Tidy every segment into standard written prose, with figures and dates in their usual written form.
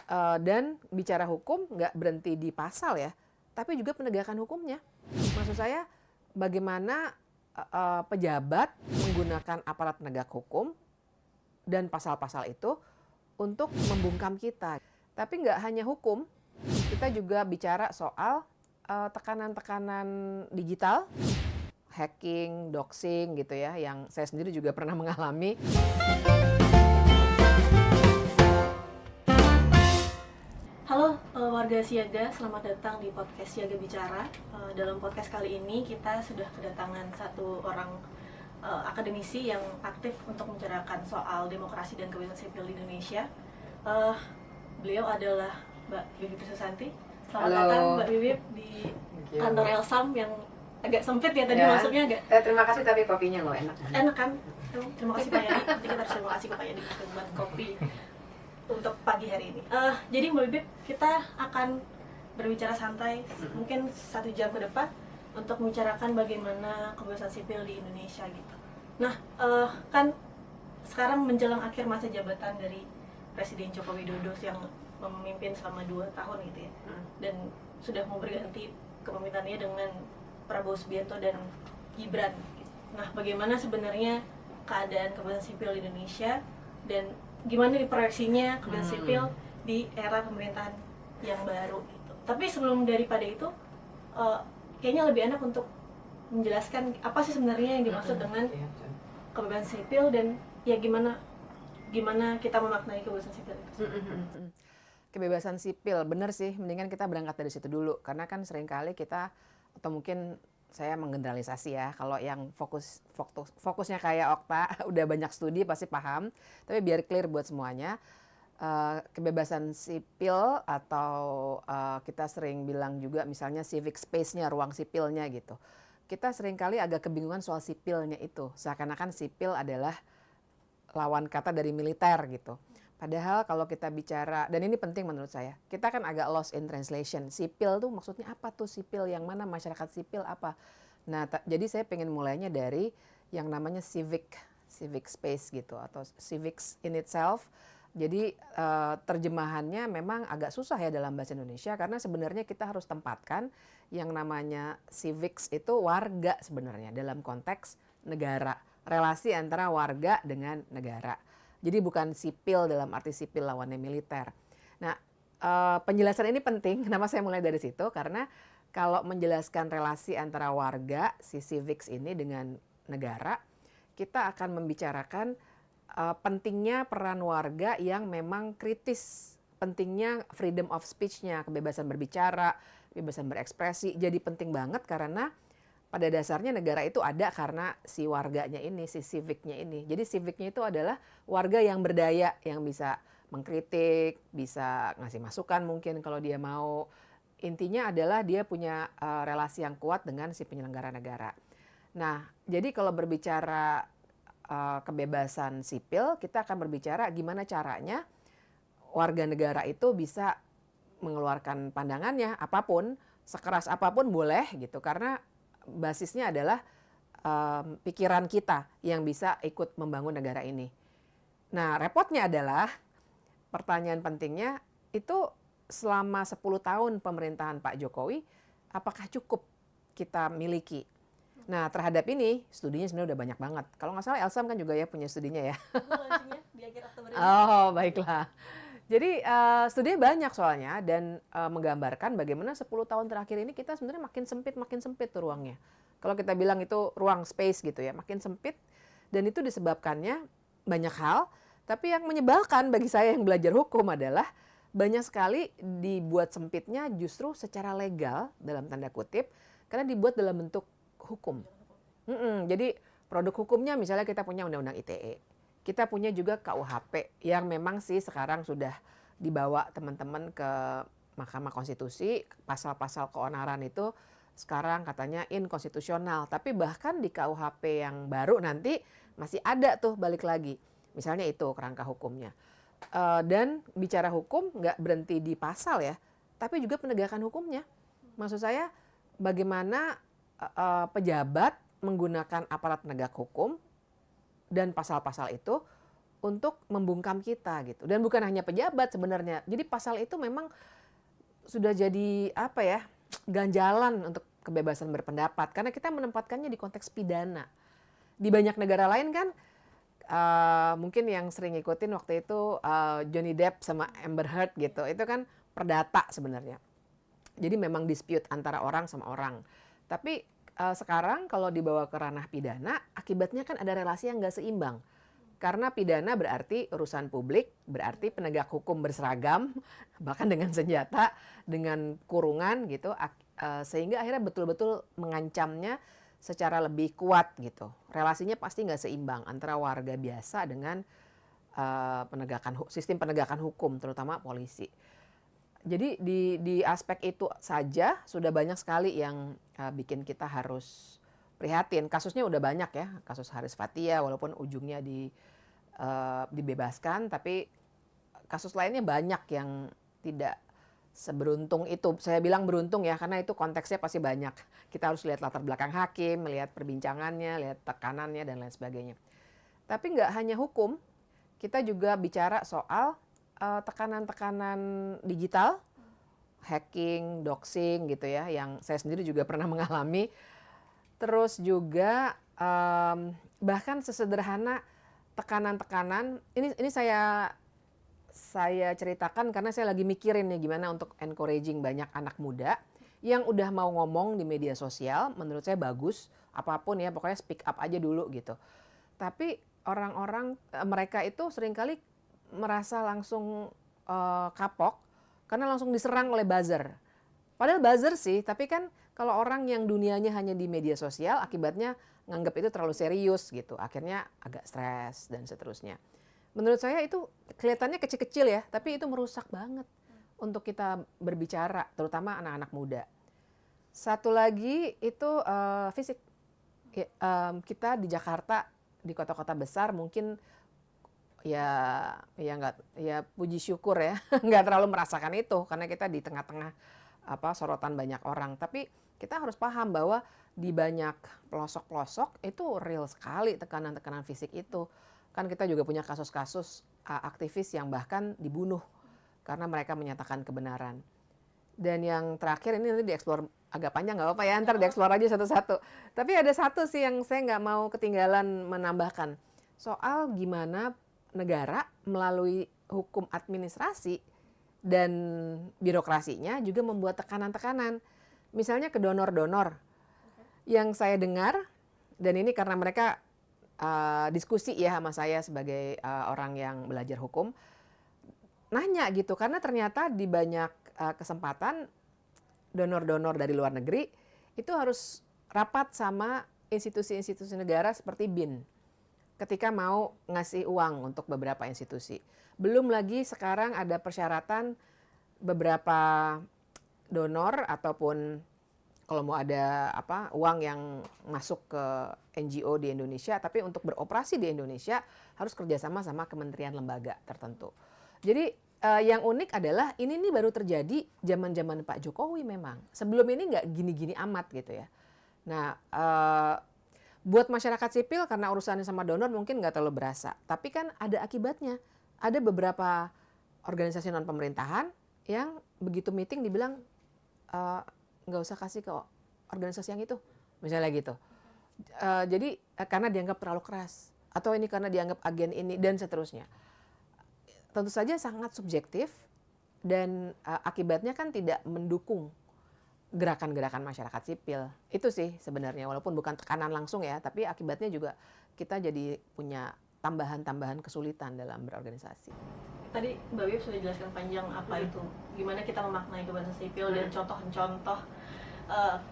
Dan bicara hukum nggak berhenti di pasal ya, tapi juga penegakan hukumnya. Maksud saya bagaimana pejabat menggunakan aparat penegak hukum dan pasal-pasal itu untuk membungkam kita. Tapi nggak hanya hukum, kita juga bicara soal tekanan-tekanan digital, hacking, doxing gitu ya, yang saya sendiri juga pernah mengalami. Halo warga Siaga, selamat datang di podcast Siaga Bicara. Dalam podcast kali ini kita sudah kedatangan satu orang akademisi yang aktif untuk membicarakan soal demokrasi dan kebebasan sipil di Indonesia. Beliau adalah Mbak Bibip Susanti. Selamat Halo. datang Mbak Bibip di kantor Elsam yang agak sempit ya tadi masuknya agak. Terima kasih, tapi kopinya loh enak. Enak kan? Terima kasih Pak Yadi. Nanti kita harus terima kasih ke Pak Yadi untuk membuat kopi untuk pagi hari ini. Jadi Mbak Bibip, kita akan berbicara santai mungkin 1 jam ke depan untuk membicarakan bagaimana kebebasan sipil di Indonesia gitu. Nah, kan sekarang menjelang akhir masa jabatan dari Presiden Joko Widodo yang memimpin selama 2 tahun gitu ya. Dan sudah mau berganti kepemimpinannya dengan Prabowo Subianto dan Gibran. Nah, bagaimana sebenarnya keadaan kebebasan sipil di Indonesia dan gimana nih proyeksinya kebebasan sipil di era pemerintahan yang baru gitu. Tapi sebelum daripada itu, kayaknya lebih enak untuk menjelaskan apa sih sebenarnya yang dimaksud dengan kebebasan sipil dan ya gimana kita memaknai kebebasan sipil itu. Kebebasan sipil, bener sih, mendingan kita berangkat dari situ dulu. Karena kan seringkali kita, atau mungkin saya menggeneralisasi ya, kalau yang fokusnya kayak Okta, udah banyak studi pasti paham. Tapi biar clear buat semuanya, kebebasan sipil atau kita sering bilang juga misalnya civic space-nya, ruang sipilnya gitu. Kita seringkali agak kebingungan soal sipilnya itu. Seakan-akan sipil adalah lawan kata dari militer gitu. Padahal kalau kita bicara, dan ini penting menurut saya, kita kan agak lost in translation. Sipil tuh maksudnya apa tuh sipil, yang mana masyarakat sipil apa. Nah, jadi saya pengen mulainya dari yang namanya civic space gitu, atau civics in itself. Jadi terjemahannya memang agak susah ya dalam bahasa Indonesia, karena sebenarnya kita harus tempatkan yang namanya civics itu warga sebenarnya dalam konteks negara. Relasi antara warga dengan negara. Jadi bukan sipil dalam arti sipil lawannya militer. Nah, penjelasan ini penting. Kenapa saya mulai dari situ? Karena kalau menjelaskan relasi antara warga, si civics ini dengan negara, kita akan membicarakan pentingnya peran warga yang memang kritis. Pentingnya freedom of speech-nya, kebebasan berbicara, kebebasan berekspresi. Jadi penting banget karena pada dasarnya negara itu ada karena si warganya ini, si civicnya ini. Jadi civicnya itu adalah warga yang berdaya, yang bisa mengkritik, bisa ngasih masukan mungkin kalau dia mau. Intinya adalah dia punya relasi yang kuat dengan si penyelenggara negara. Nah, jadi kalau berbicara kebebasan sipil, kita akan berbicara gimana caranya warga negara itu bisa mengeluarkan pandangannya, apapun, sekeras apapun boleh gitu, karena basisnya adalah pikiran kita yang bisa ikut membangun negara ini. Nah, repotnya adalah pertanyaan pentingnya itu selama 10 tahun pemerintahan Pak Jokowi, apakah cukup kita miliki? Nah, terhadap ini studinya sebenarnya udah banyak banget. Kalau nggak salah Elsam kan juga ya punya studinya ya. Launchingnya di akhir Oktober ini. Oh, baiklah. Jadi studinya banyak soalnya dan menggambarkan bagaimana 10 tahun terakhir ini kita sebenarnya makin sempit tuh ruangnya. Kalau kita bilang itu ruang space gitu ya, makin sempit, dan itu disebabkannya banyak hal. Tapi yang menyebalkan bagi saya yang belajar hukum adalah banyak sekali dibuat sempitnya justru secara legal dalam tanda kutip, karena dibuat dalam bentuk hukum. Jadi produk hukumnya misalnya kita punya Undang-Undang ITE. Kita punya juga KUHP yang memang sih sekarang sudah dibawa teman-teman ke Mahkamah Konstitusi. Pasal-pasal keonaran itu sekarang katanya inkonstitusional. Tapi bahkan di KUHP yang baru nanti masih ada tuh balik lagi. Misalnya itu kerangka hukumnya. Dan bicara hukum nggak berhenti di pasal ya, tapi juga penegakan hukumnya. Maksud saya bagaimana pejabat menggunakan aparat penegak hukum dan pasal-pasal itu untuk membungkam kita gitu. Dan bukan hanya pejabat sebenarnya. Jadi pasal itu memang sudah jadi apa ya, ganjalan untuk kebebasan berpendapat karena kita menempatkannya di konteks pidana. Di banyak negara lain kan mungkin yang sering ngikutin waktu itu Johnny Depp sama Amber Heard gitu. Itu kan perdata sebenarnya. Jadi memang dispute antara orang sama orang. Tapi sekarang kalau dibawa ke ranah pidana, akibatnya kan ada relasi yang nggak seimbang. Karena pidana berarti urusan publik, berarti penegak hukum berseragam, bahkan dengan senjata, dengan kurungan gitu, sehingga akhirnya betul-betul mengancamnya secara lebih kuat gitu. Relasinya pasti nggak seimbang antara warga biasa dengan sistem penegakan hukum, terutama polisi. Jadi di aspek itu saja sudah banyak sekali yang bikin kita harus prihatin. Kasusnya udah banyak ya, kasus Haris Fathia walaupun ujungnya dibebaskan, tapi kasus lainnya banyak yang tidak seberuntung itu. Saya bilang beruntung ya, karena itu konteksnya pasti banyak. Kita harus lihat latar belakang hakim, melihat perbincangannya, lihat tekanannya dan lain sebagainya. Tapi nggak hanya hukum, kita juga bicara soal tekanan-tekanan digital, hacking, doxing gitu ya, yang saya sendiri juga pernah mengalami. Terus juga bahkan sesederhana tekanan-tekanan, ini saya ceritakan karena saya lagi mikirin nih gimana untuk encouraging banyak anak muda yang udah mau ngomong di media sosial, menurut saya bagus, apapun ya, pokoknya speak up aja dulu gitu. Tapi orang-orang, mereka itu seringkali merasa langsung kapok karena langsung diserang oleh buzzer. Padahal buzzer sih, tapi kan kalau orang yang dunianya hanya di media sosial, akibatnya nganggap itu terlalu serius gitu. Akhirnya agak stres dan seterusnya. Menurut saya itu kelihatannya kecil-kecil ya, tapi itu merusak banget untuk kita berbicara, terutama anak-anak muda. Satu lagi itu fisik. Kita di Jakarta, di kota-kota besar mungkin ya puji syukur ya, nggak terlalu merasakan itu karena kita di tengah-tengah sorotan banyak orang. Tapi kita harus paham bahwa di banyak pelosok-pelosok itu real sekali tekanan-tekanan fisik itu. Kan kita juga punya kasus-kasus aktivis yang bahkan dibunuh karena mereka menyatakan kebenaran. Dan yang terakhir ini nanti dieksplor agak panjang, nggak apa-apa ya, ntar dieksplor aja satu-satu. Tapi ada satu sih yang saya nggak mau ketinggalan menambahkan. Soal gimana negara melalui hukum administrasi dan birokrasinya juga membuat tekanan-tekanan. Misalnya ke donor-donor. Yang saya dengar, dan ini karena mereka diskusi ya sama saya sebagai orang yang belajar hukum, nanya gitu, karena ternyata di banyak kesempatan donor-donor dari luar negeri itu harus rapat sama institusi-institusi negara seperti BIN ketika mau ngasih uang untuk beberapa institusi. Belum lagi sekarang ada persyaratan beberapa donor ataupun kalau mau ada uang yang masuk ke NGO di Indonesia, tapi untuk beroperasi di Indonesia harus kerjasama sama kementerian lembaga tertentu. Jadi yang unik adalah ini nih baru terjadi zaman-zaman Pak Jokowi memang. Sebelum ini nggak gini-gini amat gitu ya. Nah, buat masyarakat sipil karena urusannya sama donor mungkin nggak terlalu berasa. Tapi kan ada akibatnya. Ada beberapa organisasi non-pemerintahan yang begitu meeting dibilang nggak usah kasih ke organisasi yang itu, misalnya gitu. Jadi karena dianggap terlalu keras, atau ini karena dianggap agen ini, dan seterusnya. Tentu saja sangat subjektif, dan akibatnya kan tidak mendukung gerakan-gerakan masyarakat sipil. Itu sih sebenarnya, walaupun bukan tekanan langsung ya, tapi akibatnya juga kita jadi punya tambahan-tambahan kesulitan dalam berorganisasi. Tadi Mbak Bib sudah jelaskan panjang apa itu, gimana kita memaknai kebebasan sipil dan contoh-contoh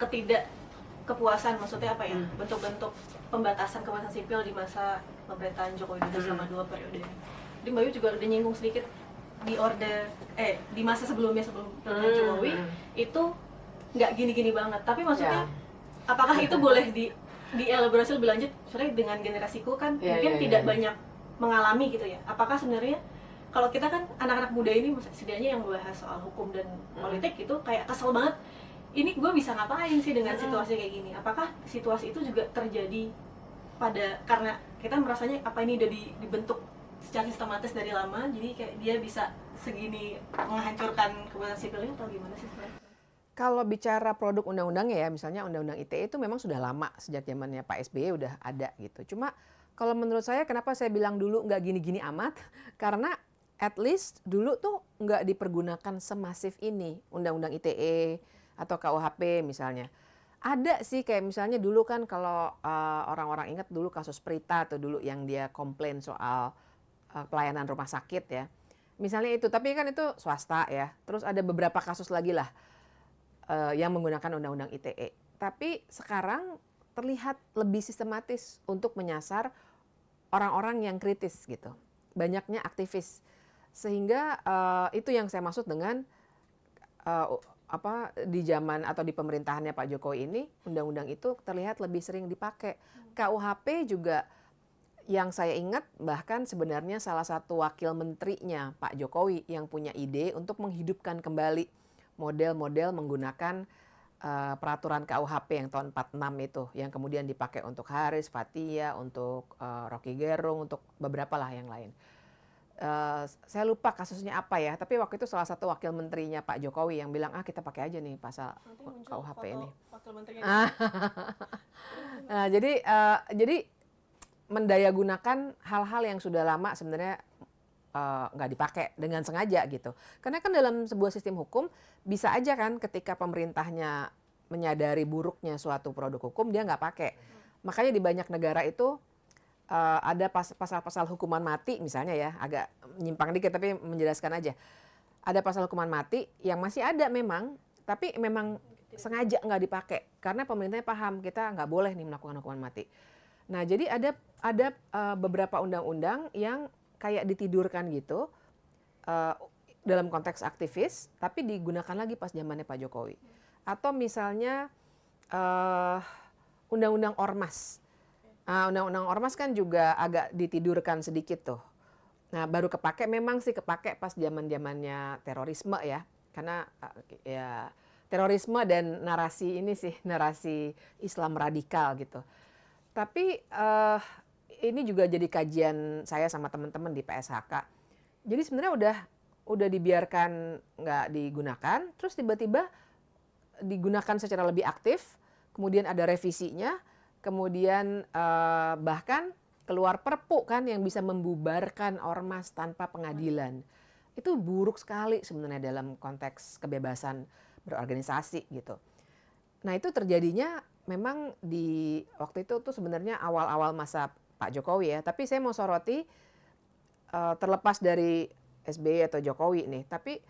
ketidakkepuasan, maksudnya apa ya, bentuk-bentuk pembatasan kebebasan sipil di masa pemerintahan Joko Widodo selama 2 periode. Jadi Mbak Bib juga udah nyinggung sedikit di masa sebelum pemerintahan Jokowi itu nggak gini-gini banget. Tapi maksudnya apakah itu boleh dielaborasi lebih lanjut? Soalnya dengan generasiku kan mungkin tidak banyak mengalami gitu ya. Apakah sebenarnya kalau kita kan anak-anak muda ini setidaknya yang membahas soal hukum dan politik itu kayak kesel banget. Ini gue bisa ngapain sih dengan situasi kayak gini? Apakah situasi itu juga terjadi karena kita merasanya apa ini udah dibentuk secara sistematis dari lama, jadi kayak dia bisa segini menghancurkan kebebasan sipilnya atau gimana sih sebenarnya? Kalau bicara produk undang-undangnya ya, misalnya undang-undang ITE itu memang sudah lama, sejak zamannya Pak SBY udah ada gitu. Cuma kalau menurut saya kenapa saya bilang dulu nggak gini-gini amat, karena at least dulu tuh nggak dipergunakan semasif ini undang-undang ITE atau KUHP misalnya. Ada sih kayak misalnya dulu kan kalau orang-orang ingat dulu kasus Prita tuh dulu yang dia komplain soal pelayanan rumah sakit ya. Misalnya itu, tapi kan itu swasta ya. Terus ada beberapa kasus lagi lah yang menggunakan undang-undang ITE. Tapi sekarang terlihat lebih sistematis untuk menyasar orang-orang yang kritis gitu. Banyaknya aktivis. Sehingga itu yang saya maksud dengan di zaman atau di pemerintahannya Pak Jokowi ini undang-undang itu terlihat lebih sering dipakai. KUHP juga yang saya ingat bahkan sebenarnya salah satu wakil menterinya Pak Jokowi yang punya ide untuk menghidupkan kembali model-model menggunakan peraturan KUHP yang tahun 46 itu yang kemudian dipakai untuk Haris, Fathia, untuk Rocky Gerung, untuk beberapa lah yang lain. Saya lupa kasusnya apa ya, tapi waktu itu salah satu wakil menterinya Pak Jokowi yang bilang kita pakai aja nih pasal KUHP ini. Wakil menterinya. Nah, jadi mendayagunakan hal-hal yang sudah lama sebenarnya nggak dipakai dengan sengaja gitu. Karena kan dalam sebuah sistem hukum bisa aja kan ketika pemerintahnya menyadari buruknya suatu produk hukum dia nggak pakai. Makanya di banyak negara itu ada pasal-pasal hukuman mati misalnya ya, agak menyimpang dikit tapi menjelaskan aja. Ada pasal hukuman mati yang masih ada memang, tapi memang sengaja nggak dipakai karena pemerintahnya paham kita nggak boleh nih melakukan hukuman mati. Nah jadi ada beberapa undang-undang yang kayak ditidurkan gitu dalam konteks aktivis, tapi digunakan lagi pas zamannya Pak Jokowi. Atau misalnya undang-undang ormas. Undang-undang ormas kan juga agak ditidurkan sedikit tuh. Nah baru kepake, memang sih kepake pas zaman-zamannya terorisme ya, karena ya terorisme dan narasi ini sih narasi Islam radikal gitu. Tapi ini juga jadi kajian saya sama teman-teman di PSHK. Jadi sebenarnya udah dibiarkan nggak digunakan, terus tiba-tiba digunakan secara lebih aktif, kemudian ada revisinya, kemudian bahkan keluar perpu kan yang bisa membubarkan ormas tanpa pengadilan. Itu buruk sekali sebenarnya dalam konteks kebebasan berorganisasi gitu. Nah itu terjadinya memang di waktu itu tuh sebenarnya awal-awal masa Pak Jokowi ya, tapi saya mau soroti terlepas dari SBY atau Jokowi nih, tapi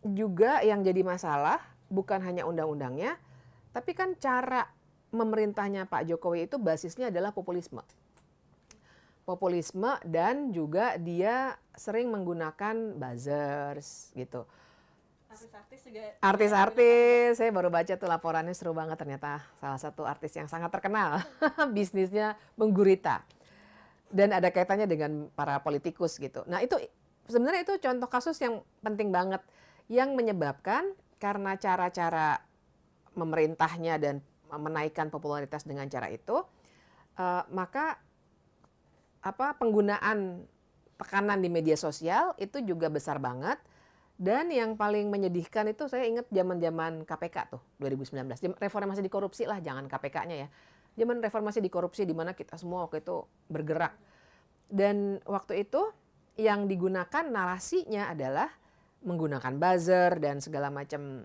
juga yang jadi masalah bukan hanya undang-undangnya, tapi kan cara memerintahnya Pak Jokowi itu basisnya adalah populisme. Populisme dan juga dia sering menggunakan buzzers gitu. Artis-artis juga. Artis-artis, saya baru baca tuh laporannya seru banget ternyata. Salah satu artis yang sangat terkenal, bisnisnya menggurita. Dan ada kaitannya dengan para politikus gitu. Nah itu sebenarnya itu contoh kasus yang penting banget. Yang menyebabkan karena cara-cara memerintahnya dan menaikkan popularitas dengan cara itu, maka penggunaan tekanan di media sosial itu juga besar banget. Dan yang paling menyedihkan itu saya ingat zaman-zaman KPK tuh 2019. Reformasi di korupsi lah, jangan KPK-nya ya. Zaman reformasi di korupsi di mana kita semua waktu itu bergerak. Dan waktu itu yang digunakan narasinya adalah menggunakan buzzer dan segala macam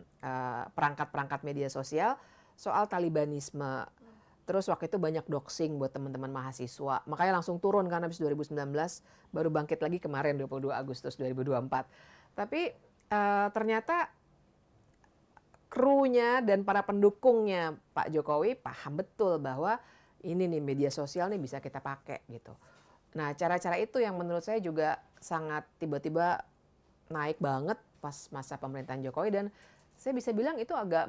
perangkat-perangkat media sosial soal Talibanisme. Terus waktu itu banyak doxing buat teman-teman mahasiswa. Makanya langsung turun kan habis 2019, baru bangkit lagi kemarin 22 Agustus 2024. Tapi ternyata krunya dan para pendukungnya Pak Jokowi paham betul bahwa ini nih media sosial nih bisa kita pakai gitu. Nah cara-cara itu yang menurut saya juga sangat tiba-tiba naik banget pas masa pemerintahan Jokowi dan saya bisa bilang itu agak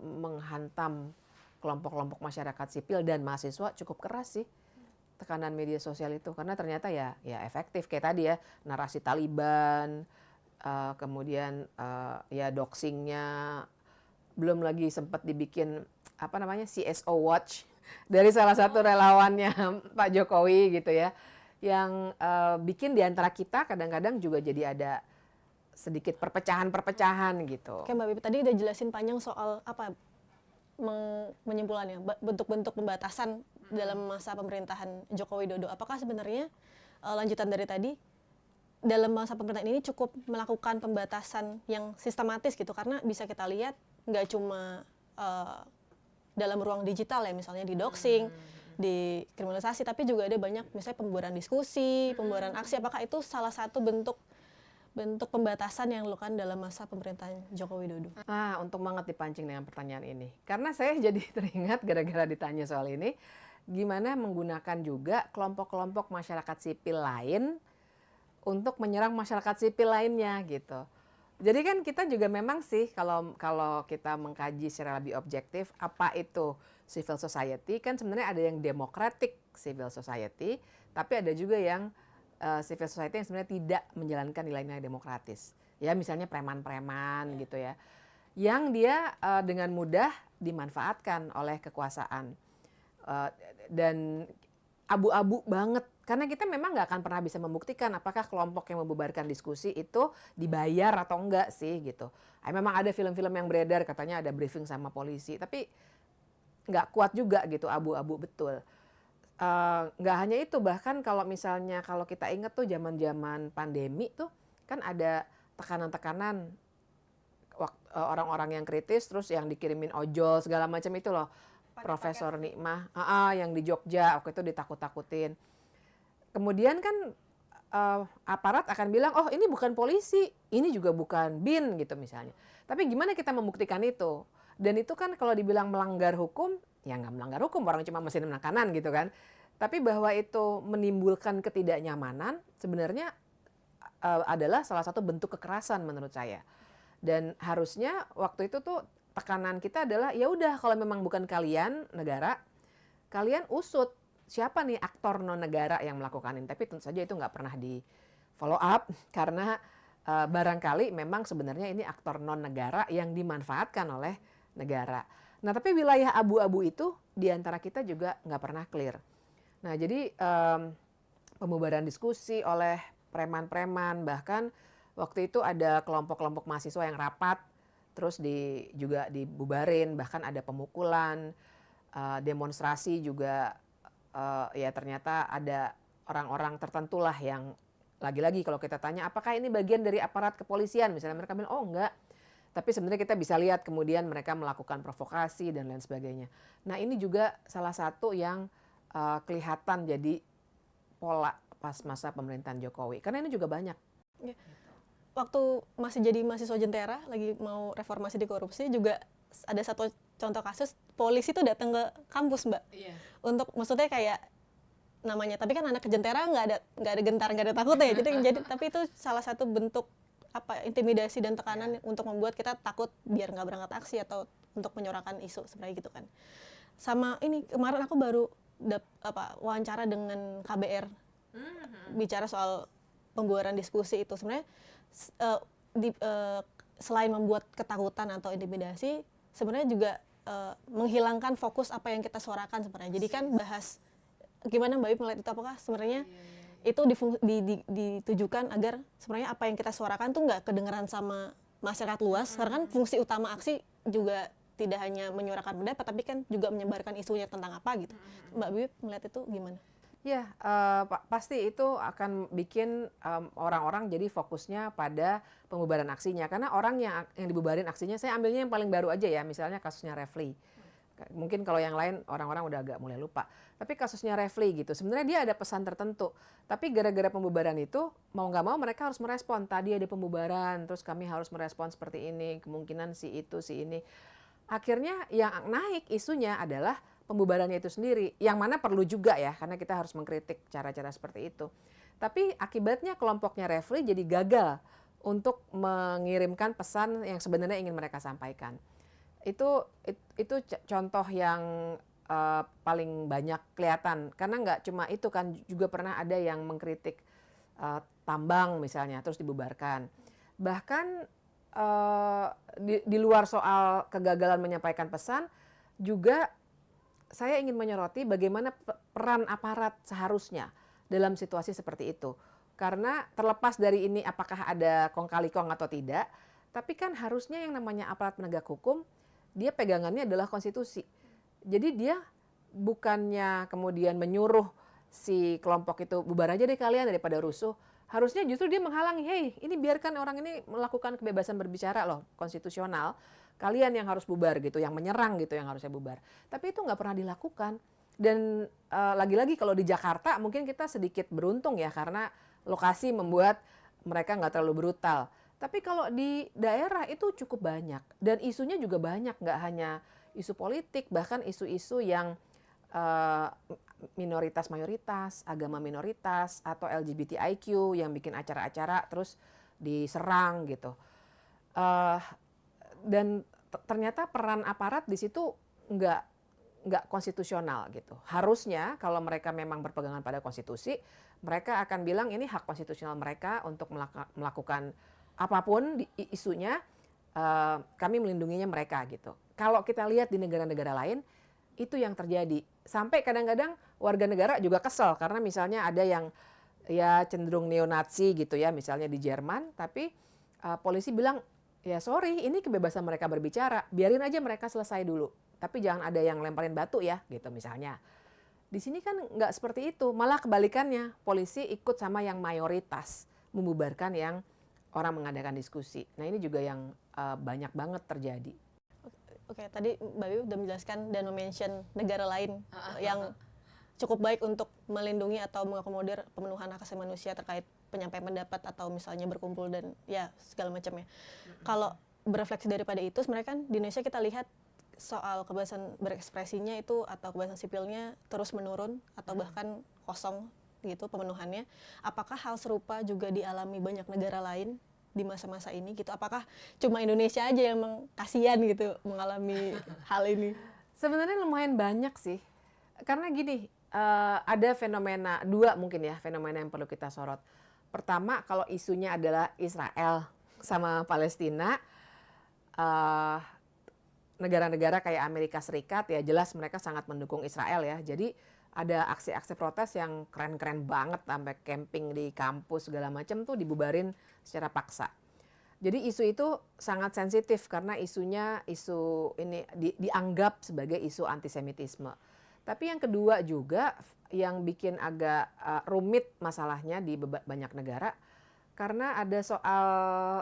menghantam kelompok-kelompok masyarakat sipil dan mahasiswa cukup keras sih tekanan media sosial itu karena ternyata ya efektif kayak tadi ya narasi Taliban, kemudian ya doxingnya, belum lagi sempat dibikin CSO Watch dari salah satu relawannya Pak Jokowi gitu ya, yang bikin di antara kita kadang-kadang juga jadi ada sedikit perpecahan-perpecahan gitu. Oke Mbak Bibi, tadi udah jelasin panjang soal apa penyimpulannya, bentuk-bentuk pembatasan dalam masa pemerintahan Joko Widodo. Apakah sebenarnya lanjutan dari tadi, dalam masa pemerintahan ini cukup melakukan pembatasan yang sistematis gitu, karena bisa kita lihat nggak cuma dalam ruang digital ya, misalnya di doxing, di kriminalisasi, tapi juga ada banyak misalnya pembubaran diskusi, pembubaran aksi. Apakah itu salah satu bentuk pembatasan yang dilakukan dalam masa pemerintahan Joko Widodo? Nah, untung banget dipancing dengan pertanyaan ini. Karena saya jadi teringat gara-gara ditanya soal ini, gimana menggunakan juga kelompok-kelompok masyarakat sipil lain untuk menyerang masyarakat sipil lainnya gitu. Jadi kan kita juga memang sih kalau kita mengkaji secara lebih objektif apa itu civil society, kan sebenarnya ada yang democratic civil society, tapi ada juga yang civil society yang sebenarnya tidak menjalankan nilai-nilai demokratis. Ya misalnya preman-preman gitu ya. Yang dia dengan mudah dimanfaatkan oleh kekuasaan. Dan abu-abu banget. Karena kita memang nggak akan pernah bisa membuktikan apakah kelompok yang membubarkan diskusi itu dibayar atau enggak sih gitu. Memang ada film-film yang beredar katanya ada briefing sama polisi. Tapi nggak kuat juga gitu, abu-abu betul. Nggak hanya itu, bahkan kalau misalnya kalau kita ingat tuh zaman-zaman pandemi tuh kan ada tekanan-tekanan orang-orang yang kritis terus yang dikirimin ojol segala macam itu loh. Profesor Nikmah yang di Jogja waktu itu ditakut-takutin. Kemudian kan aparat akan bilang, oh ini bukan polisi, ini juga bukan BIN gitu misalnya. Tapi gimana kita membuktikan itu? Dan itu kan kalau dibilang melanggar hukum, ya nggak melanggar hukum, orang cuma mesin makanan gitu kan. Tapi bahwa itu menimbulkan ketidaknyamanan sebenarnya adalah salah satu bentuk kekerasan menurut saya. Dan harusnya waktu itu tuh tekanan kita adalah ya udah kalau memang bukan kalian negara, kalian usut siapa nih aktor non negara yang melakukan ini. Tapi tentu saja itu nggak pernah di follow up karena barangkali memang sebenarnya ini aktor non negara yang dimanfaatkan oleh negara. Nah tapi wilayah abu-abu itu diantara kita juga nggak pernah clear. Nah jadi pembubaran diskusi oleh preman-preman, bahkan waktu itu ada kelompok-kelompok mahasiswa yang rapat terus juga dibubarin, bahkan ada pemukulan, demonstrasi juga ya ternyata ada orang-orang tertentu lah yang lagi-lagi kalau kita tanya apakah ini bagian dari aparat kepolisian, misalnya mereka bilang oh enggak, tapi sebenarnya kita bisa lihat kemudian mereka melakukan provokasi dan lain sebagainya. Nah ini juga salah satu yang kelihatan jadi pola pas masa pemerintahan Jokowi, karena ini juga banyak. Waktu masih jadi mahasiswa Jentera, lagi mau reformasi di korupsi, juga ada satu contoh kasus, polisi tuh datang ke kampus Mbak. Iya. Untuk maksudnya kayak namanya, tapi kan anak ke Jentera nggak ada gentar, nggak ada takutnya ya. jadi tapi itu salah satu bentuk apa intimidasi dan tekanan untuk membuat kita takut biar nggak berangkat aksi atau untuk menyuarakan isu sebenarnya gitu kan. Sama ini kemarin aku baru wawancara dengan KBR bicara soal pembubaran diskusi itu sebenarnya selain membuat ketakutan atau intimidasi sebenarnya juga menghilangkan fokus apa yang kita suarakan sebenarnya. Jadi kan bahas gimana Mbak Ip melihat itu, apakah sebenarnya itu ditujukan agar sebenarnya apa yang kita suarakan tuh nggak kedengeran sama masyarakat luas, karena kan fungsi utama aksi juga tidak hanya menyuarakan pendapat tapi kan juga menyebarkan isunya tentang apa gitu. Mbak Bip melihat itu gimana? Ya, pasti itu akan bikin orang-orang jadi fokusnya pada pembubaran aksinya. Karena orang yang dibubarin aksinya, saya ambilnya yang paling baru aja ya, misalnya kasusnya Refly. Mungkin kalau yang lain orang-orang udah agak mulai lupa. Tapi kasusnya Refly gitu, sebenarnya dia ada pesan tertentu. Tapi gara-gara pembubaran itu, mau nggak mau mereka harus merespon. Tadi ada pembubaran, terus kami harus merespon seperti ini, kemungkinan si itu, si ini. Akhirnya yang naik isunya adalah pembubarannya itu sendiri, yang mana perlu juga ya, karena kita harus mengkritik cara-cara seperti itu. Tapi akibatnya kelompoknya Refly jadi gagal untuk mengirimkan pesan yang sebenarnya ingin mereka sampaikan. Itu contoh yang paling banyak kelihatan, karena nggak cuma itu kan, juga pernah ada yang mengkritik tambang misalnya, terus dibubarkan. Bahkan di luar soal kegagalan menyampaikan pesan, juga saya ingin menyoroti bagaimana peran aparat seharusnya dalam situasi seperti itu. Karena terlepas dari ini apakah ada kong kali kong atau tidak, tapi kan harusnya yang namanya aparat penegak hukum, dia pegangannya adalah konstitusi. Jadi dia bukannya kemudian menyuruh si kelompok itu bubar aja deh kalian daripada rusuh. Harusnya justru dia menghalangi, hey ini biarkan orang ini melakukan kebebasan berbicara loh, konstitusional. Kalian yang harus bubar gitu, yang menyerang gitu yang harusnya bubar. Tapi itu nggak pernah dilakukan. Dan lagi-lagi kalau di Jakarta mungkin kita sedikit beruntung ya karena lokasi membuat mereka nggak terlalu brutal. Tapi kalau di daerah itu cukup banyak dan isunya juga banyak, nggak hanya isu politik, bahkan isu-isu yang minoritas mayoritas, agama minoritas atau LGBTIQ yang bikin acara-acara terus diserang gitu. Dan ternyata peran aparat di situ nggak konstitusional gitu. Harusnya kalau mereka memang berpegangan pada konstitusi, mereka akan bilang ini hak konstitusional mereka untuk melakukan apapun isunya, kami melindunginya mereka gitu. Kalau kita lihat di negara-negara lain, itu yang terjadi. Sampai kadang-kadang warga negara juga kesel karena misalnya ada yang ya cenderung neo-Nazi gitu ya, misalnya di Jerman, tapi polisi bilang, ya sorry, ini kebebasan mereka berbicara, biarin aja mereka selesai dulu. Tapi jangan ada yang lemparin batu ya, gitu misalnya. Di sini kan nggak seperti itu, malah kebalikannya, polisi ikut sama yang mayoritas, membubarkan yang orang mengadakan diskusi. Nah ini juga yang banyak banget terjadi. Oke, tadi Mbak Wiwi udah menjelaskan dan mention negara lain yang cukup baik untuk melindungi atau mengakomodir pemenuhan hak asasi manusia terkait penyampaian pendapat atau misalnya berkumpul dan ya segala macamnya. Kalau berefleksi daripada itu, sebenarnya kan di Indonesia kita lihat soal kebebasan berekspresinya itu atau kebebasan sipilnya terus menurun atau bahkan kosong gitu pemenuhannya. Apakah hal serupa juga dialami banyak negara lain di masa-masa ini gitu? Apakah cuma Indonesia aja yang kasihan gitu mengalami hal ini? Sebenarnya lumayan banyak sih. Karena gini, ada fenomena dua mungkin ya, fenomena yang perlu kita sorot. Pertama, kalau isunya adalah Israel sama Palestina, negara-negara kayak Amerika Serikat ya jelas mereka sangat mendukung Israel ya. Jadi ada aksi-aksi protes yang keren-keren banget sampai camping di kampus segala macam tuh dibubarin secara paksa. Jadi isu itu sangat sensitif karena isunya isu ini dianggap sebagai isu antisemitisme. Tapi yang kedua juga yang bikin agak rumit masalahnya di banyak negara karena ada soal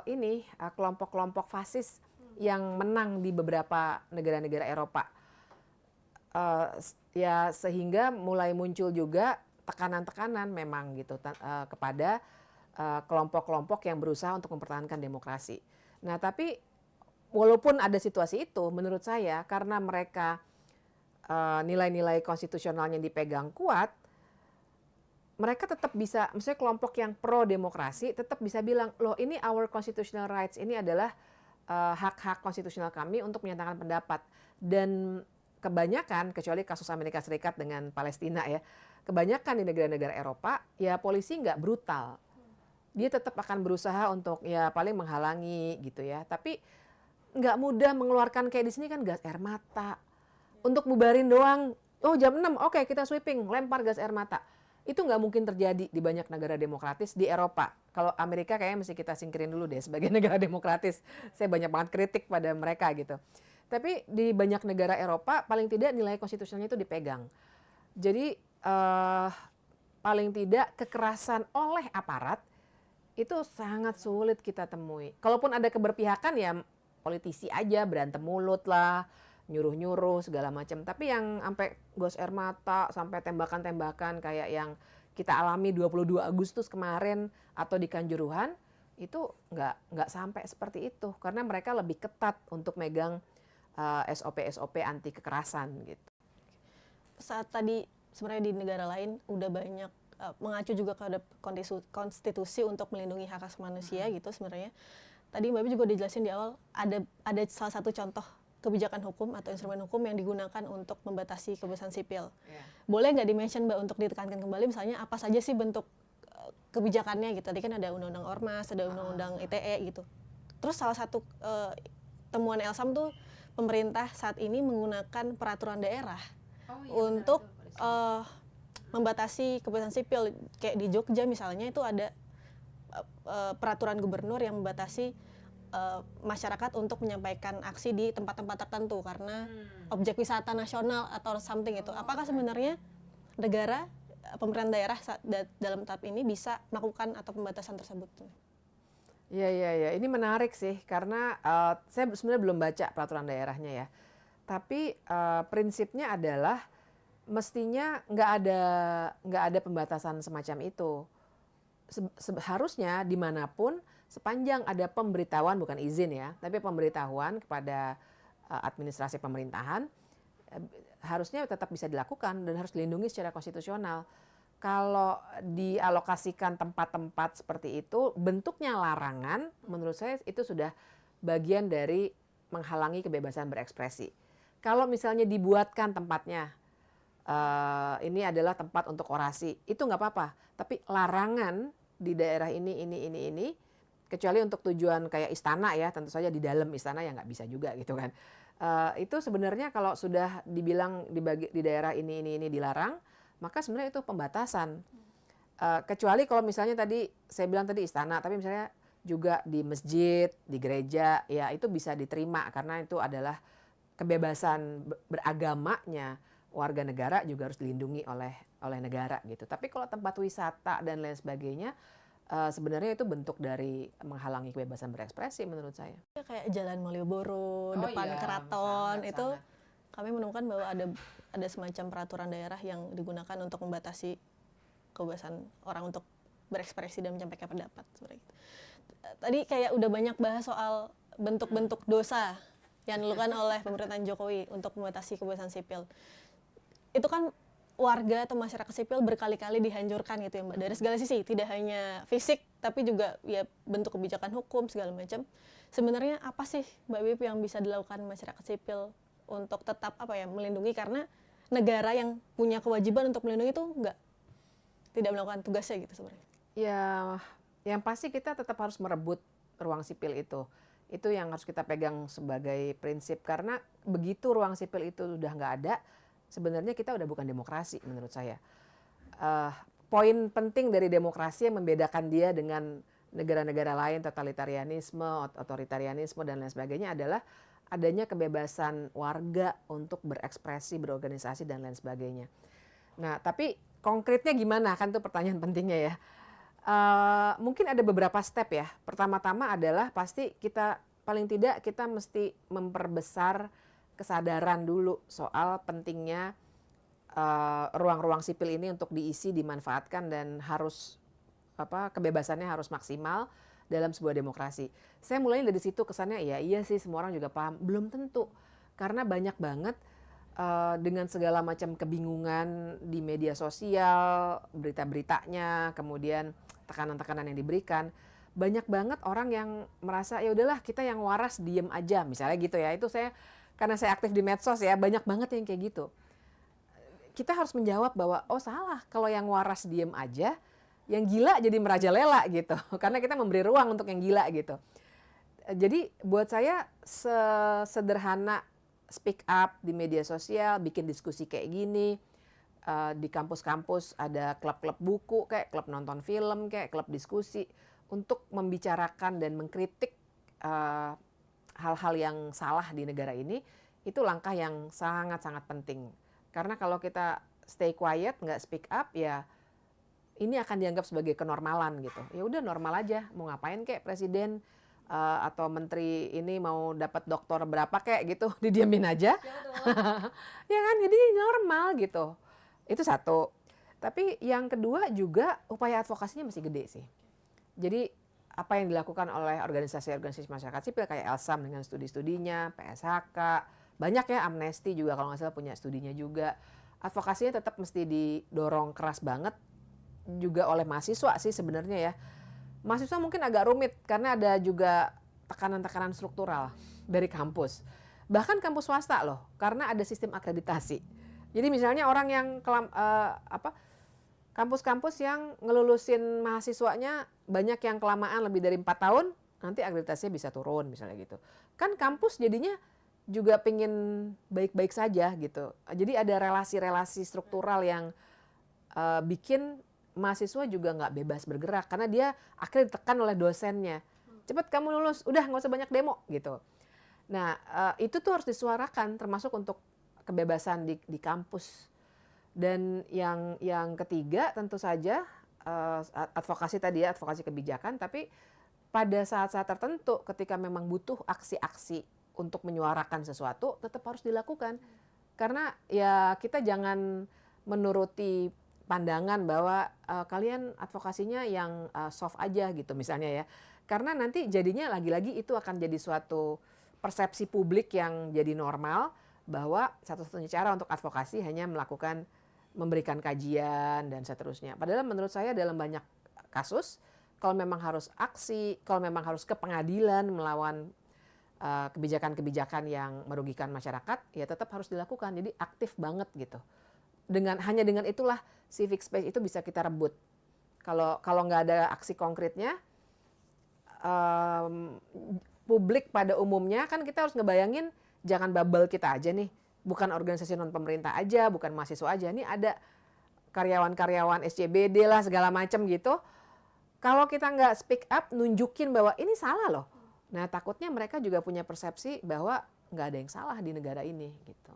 ini kelompok-kelompok fasis yang menang di beberapa negara-negara Eropa. Ya sehingga mulai muncul juga tekanan-tekanan memang gitu kepada kelompok-kelompok yang berusaha untuk mempertahankan demokrasi. Nah, tapi walaupun ada situasi itu, menurut saya karena mereka nilai-nilai konstitusionalnya dipegang kuat, mereka tetap bisa, misalnya kelompok yang pro demokrasi tetap bisa bilang, loh ini our constitutional rights, ini adalah hak-hak konstitusional kami untuk menyatakan pendapat. Dan kebanyakan, kecuali kasus Amerika Serikat dengan Palestina ya, kebanyakan di negara-negara Eropa, ya polisi nggak brutal. Dia tetap akan berusaha untuk ya paling menghalangi gitu ya. Tapi nggak mudah mengeluarkan kayak di sini kan gas air mata. Untuk bubarin doang, oh jam 6, oke kita sweeping, lempar gas air mata. Itu nggak mungkin terjadi di banyak negara demokratis di Eropa. Kalau Amerika kayaknya mesti kita singkirin dulu deh sebagai negara demokratis. Saya banyak banget kritik pada mereka gitu. Tapi di banyak negara Eropa paling tidak nilai konstitusionalnya itu dipegang. Jadi paling tidak kekerasan oleh aparat itu sangat sulit kita temui. Kalaupun ada keberpihakan ya politisi aja berantem mulut lah, nyuruh-nyuruh segala macam. Tapi yang sampai gas air mata, sampai tembakan-tembakan kayak yang kita alami 22 Agustus kemarin atau di Kanjuruhan itu nggak sampai seperti itu karena mereka lebih ketat untuk megang SOP-SOP anti kekerasan gitu. Saat tadi sebenarnya di negara lain udah banyak mengacu juga ke konstitusi untuk melindungi hak asasi manusia gitu sebenarnya. Tadi Mbak Bi juga dijelasin di awal ada salah satu contoh kebijakan hukum atau instrumen hukum yang digunakan untuk membatasi kebebasan sipil. Yeah. Boleh nggak di-mention Mbak untuk ditekankan kembali misalnya apa saja sih bentuk kebijakannya gitu. Tadi kan ada undang-undang Ormas, ada undang-undang ITE gitu. Terus salah satu temuan Elsam tuh pemerintah saat ini menggunakan peraturan daerah untuk membatasi kebebasan sipil. Kayak di Jogja misalnya itu ada peraturan gubernur yang membatasi masyarakat untuk menyampaikan aksi di tempat-tempat tertentu karena objek wisata nasional atau something itu. Apakah sebenarnya negara, pemerintahan daerah dalam tahap ini bisa melakukan atau pembatasan tersebut? Iya. Ini menarik sih karena saya sebenarnya belum baca peraturan daerahnya ya. Tapi prinsipnya adalah mestinya nggak ada pembatasan semacam itu. Seharusnya dimanapun sepanjang ada pemberitahuan, bukan izin ya, tapi pemberitahuan kepada administrasi pemerintahan harusnya tetap bisa dilakukan dan harus dilindungi secara konstitusional. Kalau dialokasikan tempat-tempat seperti itu, bentuknya larangan, menurut saya itu sudah bagian dari menghalangi kebebasan berekspresi. Kalau misalnya dibuatkan tempatnya, ini adalah tempat untuk orasi, itu nggak apa-apa. Tapi larangan di daerah ini, kecuali untuk tujuan kayak istana ya, tentu saja di dalam istana ya nggak bisa juga gitu kan. Itu sebenarnya kalau sudah dibilang di daerah ini dilarang, maka sebenarnya itu pembatasan. Kecuali kalau misalnya tadi saya bilang tadi istana, tapi misalnya juga di masjid, di gereja, ya itu bisa diterima karena itu adalah kebebasan beragamanya warga negara juga harus dilindungi oleh negara gitu. Tapi kalau tempat wisata dan lain sebagainya, sebenarnya itu bentuk dari menghalangi kebebasan berekspresi menurut saya. Kayak Jalan Malioboro, depan keraton, itu kami menemukan bahwa ada semacam peraturan daerah yang digunakan untuk membatasi kebebasan orang untuk berekspresi dan menyampaikan pendapat seperti itu. Tadi kayak udah banyak bahas soal bentuk-bentuk dosa yang dilakukan oleh pemerintahan Jokowi untuk membatasi kebebasan sipil. Itu kan warga atau masyarakat sipil berkali-kali dihancurkan gitu ya Mbak, dari segala sisi, tidak hanya fisik tapi juga ya bentuk kebijakan hukum segala macam. Sebenarnya apa sih Mbak Bip yang bisa dilakukan masyarakat sipil untuk tetap melindungi, karena negara yang punya kewajiban untuk melindungi itu tidak melakukan tugasnya gitu sebenarnya. Ya, yang pasti kita tetap harus merebut ruang sipil itu. Itu yang harus kita pegang sebagai prinsip, karena begitu ruang sipil itu udah nggak ada, sebenarnya kita udah bukan demokrasi menurut saya. Poin penting dari demokrasi yang membedakan dia dengan negara-negara lain, totalitarianisme, otoritarianisme dan lain sebagainya adalah adanya kebebasan warga untuk berekspresi, berorganisasi dan lain sebagainya. Nah, tapi konkretnya gimana? Kan itu pertanyaan pentingnya ya. Mungkin ada beberapa step ya. Pertama-tama adalah pasti paling tidak kita mesti memperbesar kesadaran dulu soal pentingnya ruang-ruang sipil ini untuk diisi, dimanfaatkan dan harus kebebasannya harus maksimal dalam sebuah demokrasi. Saya mulai dari situ, kesannya iya sih semua orang juga paham, belum tentu, karena banyak banget dengan segala macam kebingungan di media sosial, berita-beritanya, kemudian tekanan-tekanan yang diberikan, banyak banget orang yang merasa ya udahlah kita yang waras diem aja misalnya gitu ya. Itu karena saya aktif di medsos ya, banyak banget yang kayak gitu. Kita harus menjawab bahwa salah kalau yang waras diem aja, yang gila jadi merajalela gitu. Karena kita memberi ruang untuk yang gila gitu. Jadi buat saya sederhana speak up di media sosial, bikin diskusi kayak gini. Di kampus-kampus ada klub-klub buku, kayak klub nonton film, kayak klub diskusi untuk membicarakan dan mengkritik hal-hal yang salah di negara ini. Itu langkah yang sangat-sangat penting. Karena kalau kita stay quiet, nggak speak up, ya ini akan dianggap sebagai kenormalan gitu. Ya udah normal aja, mau ngapain kayak presiden atau menteri ini mau dapat doktor berapa kayak gitu, didiamin aja. Ya kan, jadi normal gitu. Itu satu. Tapi yang kedua juga upaya advokasinya masih gede sih. Jadi apa yang dilakukan oleh organisasi-organisasi masyarakat sipil kayak Elsam dengan studi-studinya, PSHK, banyak ya, Amnesty juga kalau nggak salah punya studinya juga. Advokasinya tetap mesti didorong keras banget juga oleh mahasiswa sih sebenarnya ya. Mahasiswa mungkin agak rumit karena ada juga tekanan-tekanan struktural dari kampus. Bahkan kampus swasta loh, karena ada sistem akreditasi. Jadi misalnya orang yang kampus-kampus yang ngelulusin mahasiswanya banyak yang kelamaan lebih dari 4 tahun, nanti akreditasinya bisa turun misalnya gitu. Kan kampus jadinya juga pengen baik-baik saja gitu. Jadi ada relasi-relasi struktural yang bikin mahasiswa juga nggak bebas bergerak karena dia akhirnya ditekan oleh dosennya. Cepet kamu lulus, udah nggak usah banyak demo gitu. Nah itu tuh harus disuarakan termasuk untuk kebebasan di kampus. Dan yang ketiga tentu saja advokasi tadi ya, advokasi kebijakan, tapi pada saat-saat tertentu ketika memang butuh aksi-aksi untuk menyuarakan sesuatu tetap harus dilakukan. Karena ya kita jangan menuruti pandangan bahwa kalian advokasinya yang soft aja gitu misalnya ya. Karena nanti jadinya lagi-lagi itu akan jadi suatu persepsi publik yang jadi normal bahwa satu-satunya cara untuk advokasi hanya memberikan kajian dan seterusnya. Padahal menurut saya dalam banyak kasus kalau memang harus aksi, kalau memang harus ke pengadilan melawan kebijakan-kebijakan yang merugikan masyarakat, ya tetap harus dilakukan. Jadi aktif banget gitu. Hanya dengan itulah civic space itu bisa kita rebut. Kalau nggak ada aksi konkretnya, publik pada umumnya kan kita harus ngebayangin jangan bubble kita aja nih, bukan organisasi non pemerintah aja, bukan mahasiswa aja. Ini ada karyawan-karyawan SCBD lah segala macam gitu. Kalau kita nggak speak up, nunjukin bahwa ini salah loh. Nah takutnya mereka juga punya persepsi bahwa nggak ada yang salah di negara ini gitu.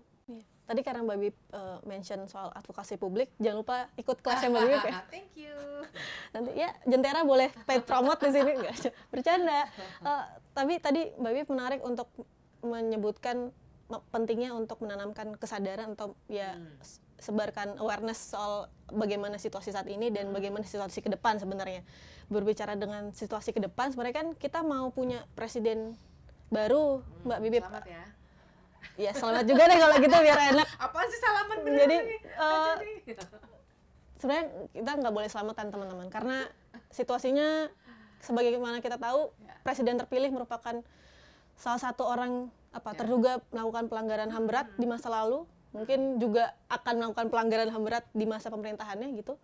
Tadi karena Mbak Bib mention soal advokasi publik, jangan lupa ikut kelasnya Mbak Bib ya. Thank you. Nanti ya Jentera boleh paid promote di sini, nggak bercanda. Tapi tadi Mbak Bib menarik untuk menyebutkan pentingnya untuk menanamkan kesadaran atau ya sebarkan awareness soal bagaimana situasi saat ini dan bagaimana situasi ke depan sebenarnya. Berbicara dengan situasi ke depan, sebenarnya kan kita mau punya presiden baru, Mbak Bibip. Selamat ya. Ya selamat juga deh kalau gitu biar enak. Apaan sih salaman bener? Jadi sebenarnya kita nggak boleh selamatan teman-teman karena situasinya sebagaimana kita tahu presiden terpilih merupakan salah satu orang terduga melakukan pelanggaran HAM berat di masa lalu, mungkin juga akan melakukan pelanggaran HAM berat di masa pemerintahannya gitu.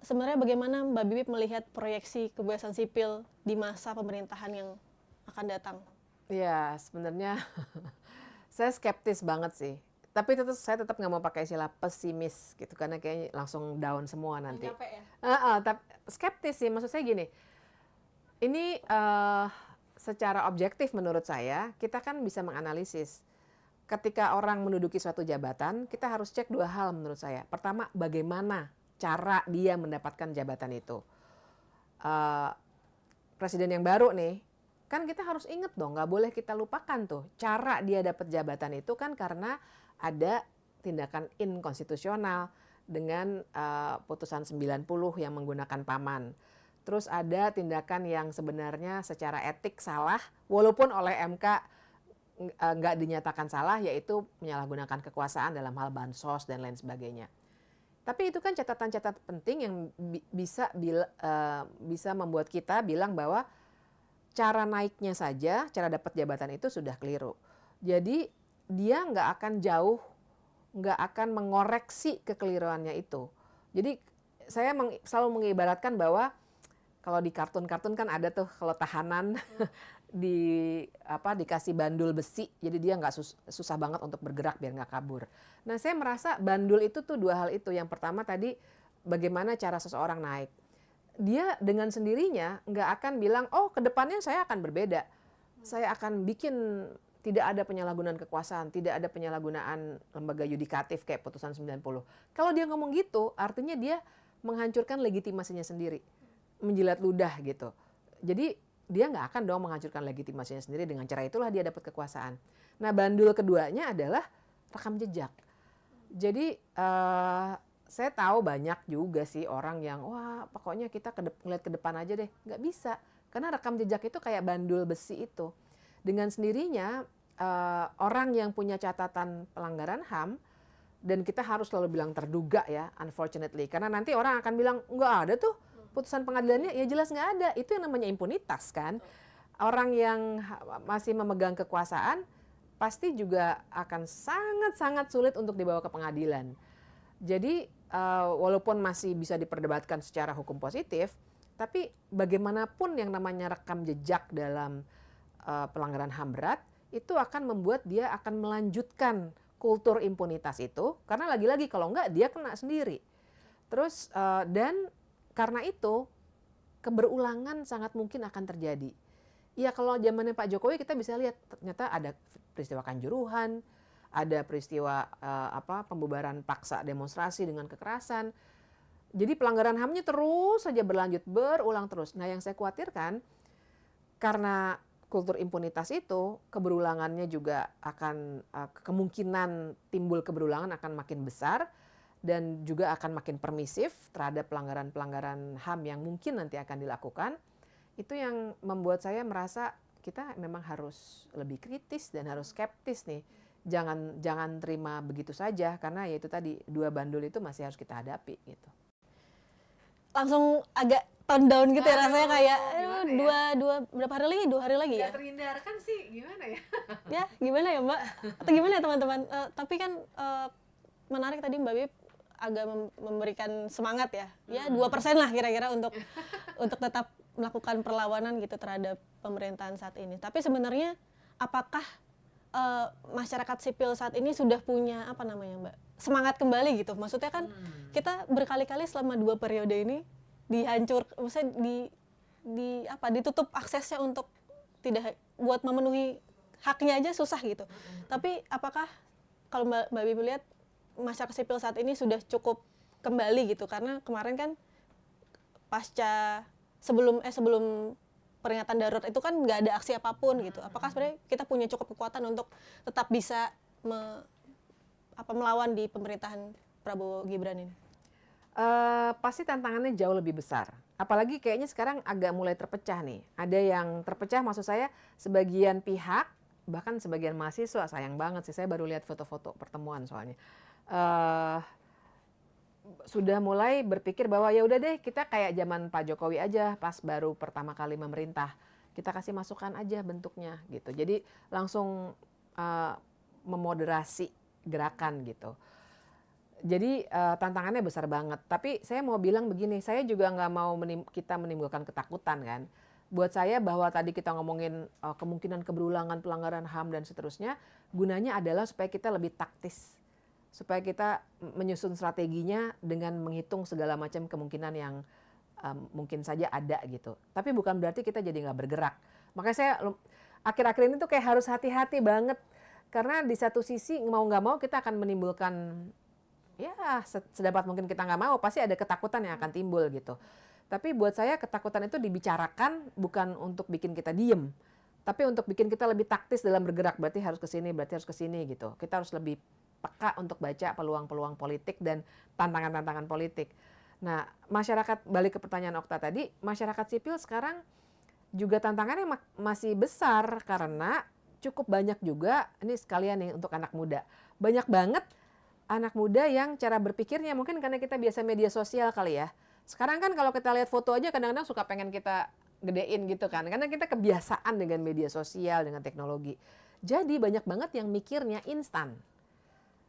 Sebenarnya bagaimana Mbak Bibip melihat proyeksi kebebasan sipil di masa pemerintahan yang akan datang? Ya sebenarnya saya skeptis banget sih. Tapi saya tetap nggak mau pakai istilah pesimis gitu karena kayaknya langsung down semua nanti. Tapi skeptis sih, maksud saya gini. Ini secara objektif menurut saya kita kan bisa menganalisis. Ketika orang menduduki suatu jabatan, kita harus cek dua hal menurut saya. Pertama, bagaimana cara dia mendapatkan jabatan itu. Presiden yang baru nih, kan kita harus inget dong, nggak boleh kita lupakan tuh. Cara dia dapat jabatan itu kan karena ada tindakan inkonstitusional dengan putusan 90 yang menggunakan paman. Terus ada tindakan yang sebenarnya secara etik salah, walaupun oleh MK nggak dinyatakan salah, yaitu menyalahgunakan kekuasaan dalam hal bansos dan lain sebagainya. Tapi itu kan catatan-catatan penting yang bisa membuat kita bilang bahwa cara naiknya saja, cara dapat jabatan itu sudah keliru. Jadi dia nggak akan jauh, nggak akan mengoreksi kekeliruannya itu. Jadi saya selalu mengibaratkan bahwa kalau di kartun-kartun kan ada tuh kalau tahanan dikasih bandul besi, jadi dia nggak susah banget untuk bergerak biar nggak kabur. Nah saya merasa bandul itu tuh dua hal itu. Yang pertama tadi bagaimana cara seseorang naik. Dia dengan sendirinya nggak akan bilang, oh kedepannya saya akan berbeda. Saya akan bikin tidak ada penyalahgunaan kekuasaan, tidak ada penyalahgunaan lembaga yudikatif kayak putusan 90. Kalau dia ngomong gitu, artinya dia menghancurkan legitimasinya sendiri. Menjilat ludah gitu. Jadi dia nggak akan dong menghancurkan legitimasinya sendiri, dengan cara itulah dia dapat kekuasaan. Nah bandul keduanya adalah rekam jejak. Jadi saya tahu banyak juga sih orang yang wah pokoknya kita ngeliat ke depan aja deh. Nggak bisa, karena rekam jejak itu kayak bandul besi itu. Dengan sendirinya orang yang punya catatan pelanggaran HAM, dan kita harus selalu bilang terduga ya, unfortunately, karena nanti orang akan bilang nggak ada tuh putusan pengadilannya, ya jelas nggak ada. Itu yang namanya impunitas kan. Orang yang masih memegang kekuasaan pasti juga akan sangat-sangat sulit untuk dibawa ke pengadilan. Jadi walaupun masih bisa diperdebatkan secara hukum positif, tapi bagaimanapun yang namanya rekam jejak dalam pelanggaran HAM berat itu akan membuat dia akan melanjutkan kultur impunitas itu, karena lagi-lagi kalau enggak dia kena sendiri. Terus dan karena itu keberulangan sangat mungkin akan terjadi. Ya kalau zamannya Pak Jokowi kita bisa lihat ternyata ada peristiwa Kanjuruhan, ada peristiwa pembubaran paksa demonstrasi dengan kekerasan. Jadi pelanggaran HAM-nya terus saja berlanjut, berulang terus. Nah yang saya khawatirkan karena kultur impunitas itu keberulangannya juga akan kemungkinan timbul keberulangan akan makin besar dan juga akan makin permisif terhadap pelanggaran-pelanggaran HAM yang mungkin nanti akan dilakukan. Itu yang membuat saya merasa kita memang harus lebih kritis dan harus skeptis nih. Jangan terima begitu saja karena ya itu tadi 2 bandul itu masih harus kita hadapi gitu. Langsung agak tone down gitu ya rasanya kayak Gimana ya? 2 hari lagi ya. Gak terhindarkan sih gimana ya? Ya gimana ya Mbak? Atau gimana ya teman-teman? Tapi kan menarik tadi Mbak Bib agak memberikan semangat ya. Ya 2% lah kira-kira untuk tetap melakukan perlawanan gitu terhadap pemerintahan saat ini. Tapi sebenarnya apakah masyarakat sipil saat ini sudah punya apa namanya Mbak? Semangat kembali gitu. Maksudnya kan kita berkali-kali selama 2 periode ini maksudnya ditutup aksesnya untuk tidak buat memenuhi haknya aja susah gitu. Tapi apakah kalau Mbak Bibi lihat masyarakat sipil saat ini sudah cukup kembali gitu karena kemarin kan pasca sebelum peringatan darurat itu kan nggak ada aksi apapun gitu. Apakah sebenarnya kita punya cukup kekuatan untuk tetap bisa melawan di pemerintahan Prabowo Gibran ini? Pasti tantangannya jauh lebih besar. Apalagi kayaknya sekarang agak mulai terpecah nih. Ada yang terpecah maksud saya sebagian pihak, bahkan sebagian mahasiswa, sayang banget sih saya baru lihat foto-foto pertemuan soalnya. Sudah mulai berpikir bahwa ya udah deh kita kayak zaman Pak Jokowi aja pas baru pertama kali memerintah. Kita kasih masukan aja bentuknya gitu. Jadi langsung memoderasi gerakan gitu. Jadi tantangannya besar banget. Tapi saya mau bilang begini, saya juga nggak mau kita menimbulkan ketakutan kan. Buat saya bahwa tadi kita ngomongin kemungkinan keberulangan pelanggaran HAM dan seterusnya, gunanya adalah supaya kita lebih taktis. Supaya kita menyusun strateginya dengan menghitung segala macam kemungkinan yang mungkin saja ada gitu. Tapi bukan berarti kita jadi nggak bergerak. Makanya saya akhir-akhir ini tuh kayak harus hati-hati banget. Karena di satu sisi mau nggak mau kita akan menimbulkan ya sedapat mungkin kita nggak mau pasti ada ketakutan yang akan timbul gitu. Tapi buat saya ketakutan itu dibicarakan bukan untuk bikin kita diem, tapi untuk bikin kita lebih taktis dalam bergerak. Berarti harus ke sini gitu. Kita harus lebih peka untuk baca peluang-peluang politik dan tantangan-tantangan politik. Nah, masyarakat balik ke pertanyaan Okta tadi, masyarakat sipil sekarang juga tantangannya masih besar karena cukup banyak juga ini sekalian nih untuk anak muda. Banyak banget anak muda yang cara berpikirnya mungkin karena kita biasa media sosial kali ya. Sekarang kan kalau kita lihat foto aja kadang-kadang suka pengen kita gedein gitu kan. Karena kita kebiasaan dengan media sosial, dengan teknologi. Jadi banyak banget yang mikirnya instan.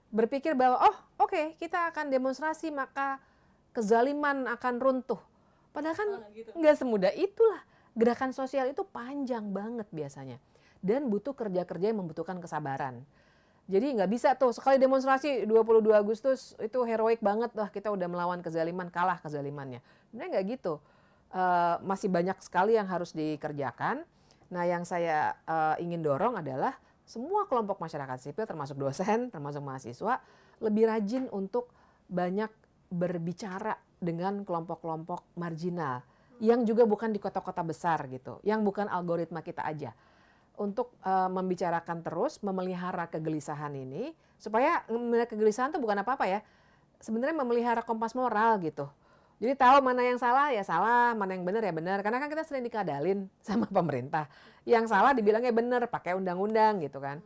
Berpikir bahwa oke, kita akan demonstrasi maka kezaliman akan runtuh. Padahal kan nggak semudah itulah. Gerakan sosial itu panjang banget biasanya. Dan butuh kerja-kerja yang membutuhkan kesabaran. Jadi nggak bisa tuh sekali demonstrasi 22 Agustus itu heroik banget lah kita udah melawan kezaliman, kalah kezalimannya. Sebenarnya nggak gitu. Masih banyak sekali yang harus dikerjakan. Nah yang saya ingin dorong adalah semua kelompok masyarakat sipil termasuk dosen, termasuk mahasiswa lebih rajin untuk banyak berbicara dengan kelompok-kelompok marginal yang juga bukan di kota-kota besar gitu, yang bukan algoritma kita aja. Untuk membicarakan terus, memelihara kegelisahan ini, supaya kegelisahan itu bukan apa-apa ya, sebenarnya memelihara kompas moral gitu. Jadi tahu mana yang salah ya salah, mana yang benar ya benar. Karena kan kita sering dikadalin sama pemerintah. Yang salah dibilangnya benar, pakai undang-undang gitu kan.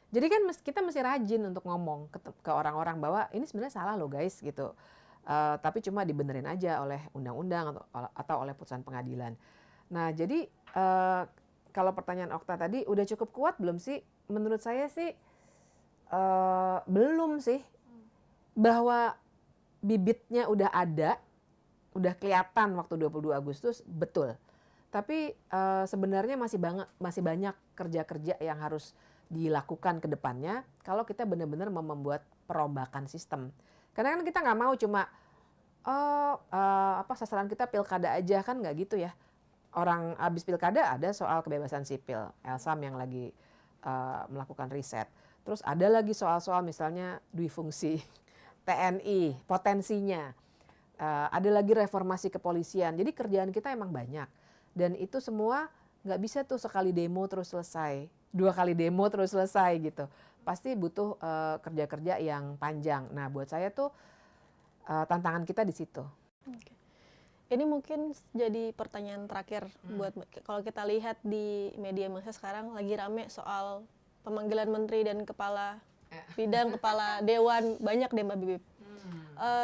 Jadi kan kita mesti rajin untuk ngomong ke orang-orang bahwa ini sebenarnya salah loh guys gitu. Tapi cuma dibenerin aja oleh undang-undang atau oleh putusan pengadilan. Nah jadi kalau pertanyaan Okta tadi udah cukup kuat belum sih? Menurut saya sih belum sih. Bahwa bibitnya udah ada, udah kelihatan waktu 22 Agustus, betul. Tapi sebenarnya masih banyak kerja-kerja yang harus dilakukan ke depannya kalau kita benar-benar mau membuat perombakan sistem. Karena kan kita nggak mau cuma sasaran kita pilkada aja, kan nggak gitu ya. Orang abis pilkada ada soal kebebasan sipil, Elsam yang lagi melakukan riset. Terus ada lagi soal-soal misalnya duifungsi TNI, potensinya. Ada lagi reformasi kepolisian. Jadi kerjaan kita emang banyak. Dan itu semua nggak bisa tuh sekali demo terus selesai, 2 kali demo terus selesai gitu. Pasti butuh kerja-kerja yang panjang. Nah buat saya tuh tantangan kita di situ. Oke. Ini mungkin jadi pertanyaan terakhir buat kalau kita lihat di media massa sekarang lagi rame soal pemanggilan menteri dan kepala bidang, kepala dewan, banyak deh Mbak Bibip.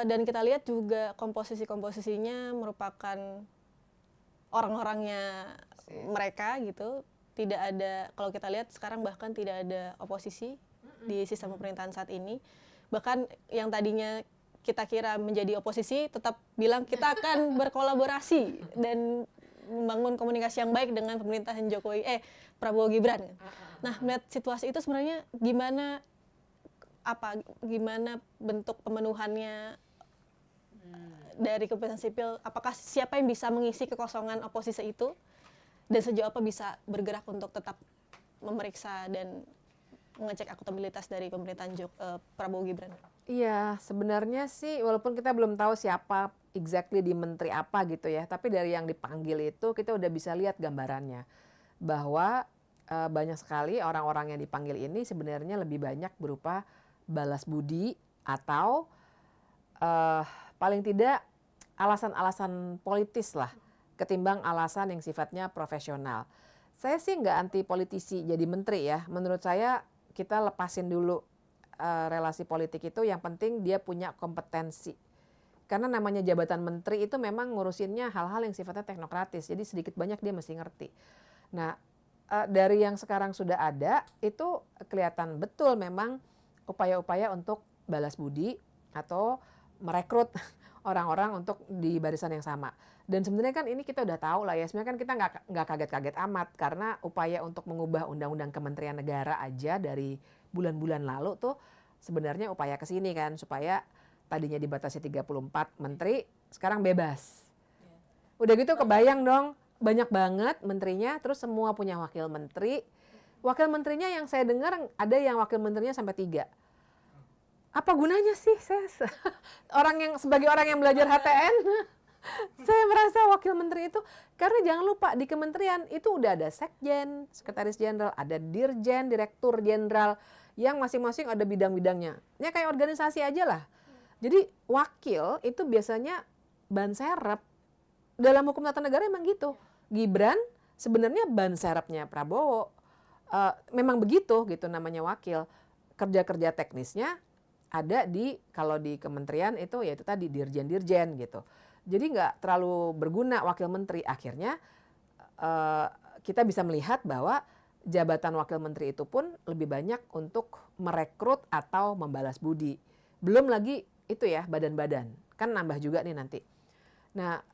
Dan kita lihat juga komposisinya merupakan orang-orangnya mereka gitu. Tidak ada, kalau kita lihat sekarang bahkan tidak ada oposisi di sistem pemerintahan saat ini. Bahkan yang tadinya kita kira menjadi oposisi tetap bilang kita akan berkolaborasi dan membangun komunikasi yang baik dengan pemerintahan Prabowo Gibran. Nah, melihat situasi itu sebenarnya gimana bentuk pemenuhannya dari kebebasan sipil? Apakah siapa yang bisa mengisi kekosongan oposisi itu dan sejauh apa bisa bergerak untuk tetap memeriksa dan mengecek akuntabilitas dari pemerintahan Prabowo Gibran? Iya, sebenarnya sih walaupun kita belum tahu siapa exactly di menteri apa gitu ya, tapi dari yang dipanggil itu kita udah bisa lihat gambarannya bahwa banyak sekali orang-orang yang dipanggil ini sebenarnya lebih banyak berupa balas budi atau paling tidak alasan-alasan politis lah ketimbang alasan yang sifatnya profesional. Saya sih nggak anti politisi jadi menteri ya, menurut saya kita lepasin dulu relasi politik itu, yang penting dia punya kompetensi. Karena namanya jabatan menteri itu memang ngurusinnya hal-hal yang sifatnya teknokratis, jadi sedikit banyak dia mesti ngerti. Nah, dari yang sekarang sudah ada, itu kelihatan betul memang upaya-upaya untuk balas budi atau merekrut orang-orang untuk di barisan yang sama. Dan sebenarnya kan ini kita udah tahu lah ya, sebenarnya kan kita nggak kaget-kaget amat, karena upaya untuk mengubah undang-undang Kementerian Negara aja dari bulan-bulan lalu tuh sebenarnya upaya ke sini kan, supaya tadinya dibatasi 34 menteri, sekarang bebas. Udah gitu kebayang dong, banyak banget menterinya, terus semua punya wakil menteri. Wakil menterinya yang saya dengar ada yang wakil menterinya sampai 3. Apa gunanya sih? Sebagai orang yang belajar HTN, saya merasa wakil menteri itu, karena jangan lupa di kementerian itu udah ada sekjen, sekretaris jenderal, ada dirjen, direktur jenderal, yang masing-masing ada bidang-bidangnya. Ya kayak organisasi aja lah. Jadi wakil itu biasanya ban serep. Dalam hukum tata negara emang gitu. Gibran sebenarnya ban serepnya Prabowo. Memang begitu gitu namanya wakil. Kerja-kerja teknisnya ada kalau di kementerian itu yaitu tadi dirjen-dirjen gitu. Jadi nggak terlalu berguna wakil menteri. Akhirnya kita bisa melihat bahwa jabatan wakil menteri itu pun lebih banyak untuk merekrut atau membalas budi. Belum lagi itu ya badan-badan, kan nambah juga nih nanti. Nah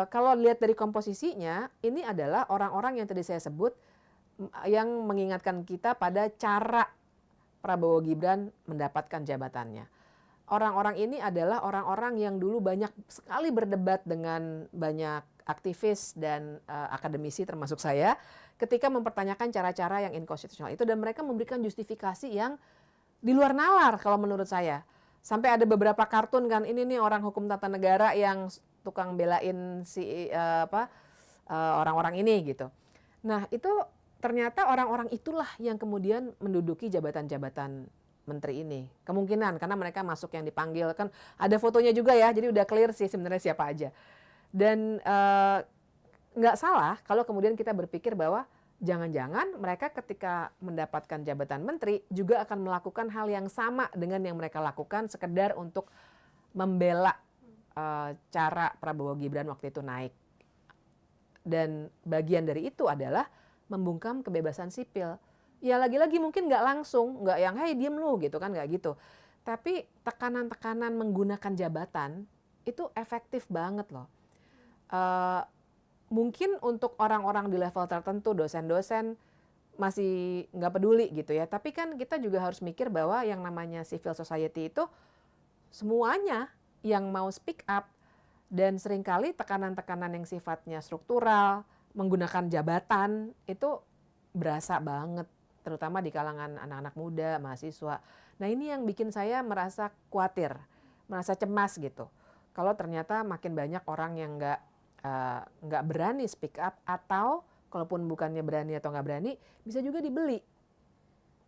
kalau lihat dari komposisinya, ini adalah orang-orang yang tadi saya sebut yang mengingatkan kita pada cara Prabowo Gibran mendapatkan jabatannya. Orang-orang ini adalah orang-orang yang dulu banyak sekali berdebat dengan banyak aktivis dan akademisi termasuk saya ketika mempertanyakan cara-cara yang inkonstitusional itu, dan mereka memberikan justifikasi yang di luar nalar kalau menurut saya. Sampai ada beberapa kartun kan, ini nih orang hukum tata negara yang tukang belain orang-orang ini gitu. Nah, itu ternyata orang-orang itulah yang kemudian menduduki jabatan-jabatan menteri ini. Kemungkinan karena mereka masuk yang dipanggil, kan ada fotonya juga ya, jadi udah clear sih sebenarnya siapa aja. Dan nggak salah kalau kemudian kita berpikir bahwa jangan-jangan mereka ketika mendapatkan jabatan menteri juga akan melakukan hal yang sama dengan yang mereka lakukan sekedar untuk membela cara Prabowo Gibran waktu itu naik. Dan bagian dari itu adalah membungkam kebebasan sipil. Ya lagi-lagi mungkin nggak langsung, nggak yang hey diem lu gitu kan, nggak gitu. Tapi tekanan-tekanan menggunakan jabatan itu efektif banget loh. Mungkin untuk orang-orang di level tertentu, dosen-dosen masih nggak peduli gitu ya. Tapi kan kita juga harus mikir bahwa yang namanya civil society itu semuanya yang mau speak up, dan seringkali tekanan-tekanan yang sifatnya struktural, menggunakan jabatan itu berasa banget, terutama di kalangan anak-anak muda, mahasiswa. Nah ini yang bikin saya merasa khawatir, merasa cemas gitu. Kalau ternyata makin banyak orang yang nggak berani speak up, atau kalaupun bukannya berani atau nggak berani, bisa juga dibeli.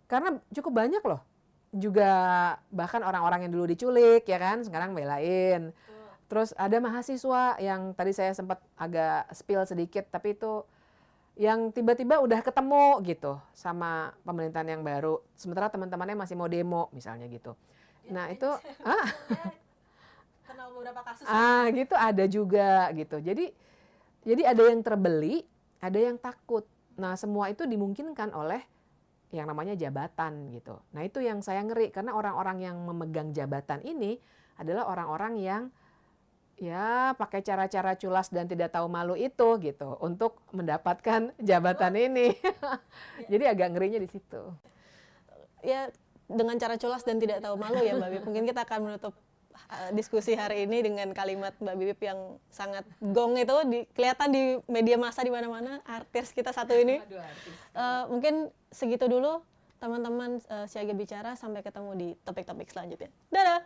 Karena cukup banyak loh, juga bahkan orang-orang yang dulu diculik ya kan, sekarang belain. Terus ada mahasiswa yang tadi saya sempat agak spill sedikit, tapi itu yang tiba-tiba udah ketemu gitu sama pemerintahan yang baru, sementara teman-temannya masih mau demo misalnya gitu. Nah itu Kenal beberapa kasus. gitu ada juga gitu. Jadi ada yang terbeli, ada yang takut. Nah semua itu dimungkinkan oleh yang namanya jabatan gitu. Nah itu yang saya ngeri, karena orang-orang yang memegang jabatan ini adalah orang-orang yang ya pakai cara-cara culas dan tidak tahu malu itu gitu untuk mendapatkan jabatan ini. Jadi agak ngerinya di situ. Ya dengan cara culas dan tidak tahu malu ya Mbak Bib. Mungkin kita akan menutup diskusi hari ini dengan kalimat Mbak Bibip yang sangat gong itu kelihatan di media massa di mana-mana, artis kita satu ini. Mungkin segitu dulu teman-teman Siaga Bicara, sampai ketemu di topik-topik selanjutnya. Dadah.